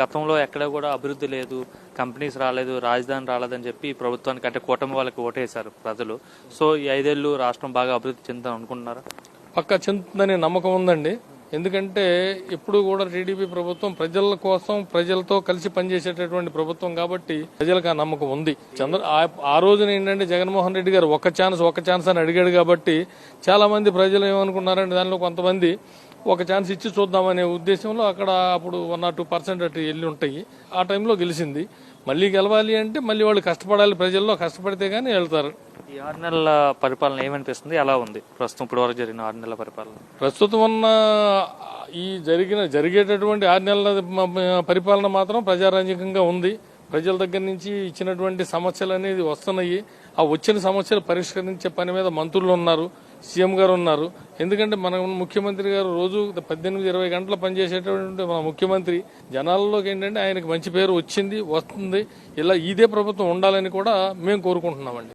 గతంలో ఎక్కడ కూడా అభివృద్ధి లేదు, కంపెనీస్ రాలేదు, రాజధాని రాలేదని చెప్పి ప్రభుత్వానికి అంటే కూటమి వాళ్ళకి ఓటేశారు ప్రజలు. సో ఈ 5 ఏళ్ళు రాష్ట్రం బాగా అభివృద్ధి చెందుతాం అనుకుంటున్నారా? పక్కా చెందుతుందనే నమ్మకం ఉందండి. ఎందుకంటే ఎప్పుడు కూడా టీడీపీ ప్రభుత్వం ప్రజల కోసం ప్రజలతో కలిసి పనిచేసేటటువంటి ప్రభుత్వం కాబట్టి ప్రజలకు ఆ నమ్మకం ఉంది. ఆ రోజున ఏంటంటే జగన్మోహన్ రెడ్డి గారు ఒక ఛాన్స్ అని అడిగాడు కాబట్టి చాలా మంది ప్రజలు ఏమనుకున్నారంటే దానిలో కొంతమంది ఒక ఛాన్స్ ఇచ్చి చూద్దామనే ఉద్దేశంలో అక్కడ అప్పుడు 1 or 2% అటు వెళ్ళి ఉంటాయి. ఆ టైంలో గెలిచింది. మళ్ళీ గెలవాలి అంటే మళ్ళీ వాళ్ళు కష్టపడాలి, ప్రజల్లో కష్టపడితే గానీ వెళ్తారు. ఈ 6 నెలల పరిపాలన ఏమనిపిస్తుంది, ఎలా ఉంది ప్రస్తుతం ఇప్పటి వరకు జరిగిన 6 నెలల పరిపాలన? ప్రస్తుతం ఉన్న ఈ జరిగేటటువంటి 6 నెలల పరిపాలన మాత్రం ప్రజారాజ్యంగా ఉంది. ప్రజల దగ్గర నుంచి ఇచ్చినటువంటి సమస్యలు అనేది వస్తున్నాయి. ఆ వచ్చిన సమస్యలు పరిష్కరించే పని మీద మంత్రులు ఉన్నారు, సీఎం గారు ఉన్నారు. ఎందుకంటే మన ముఖ్యమంత్రి గారు రోజు 18-20 గంటలు పనిచేసేటటువంటి మన ముఖ్యమంత్రి జనాల్లోకి ఏంటంటే ఆయనకు మంచి పేరు వస్తుంది. ఇలా ఇదే ప్రభుత్వం ఉండాలని కూడా మేము కోరుకుంటున్నామండి.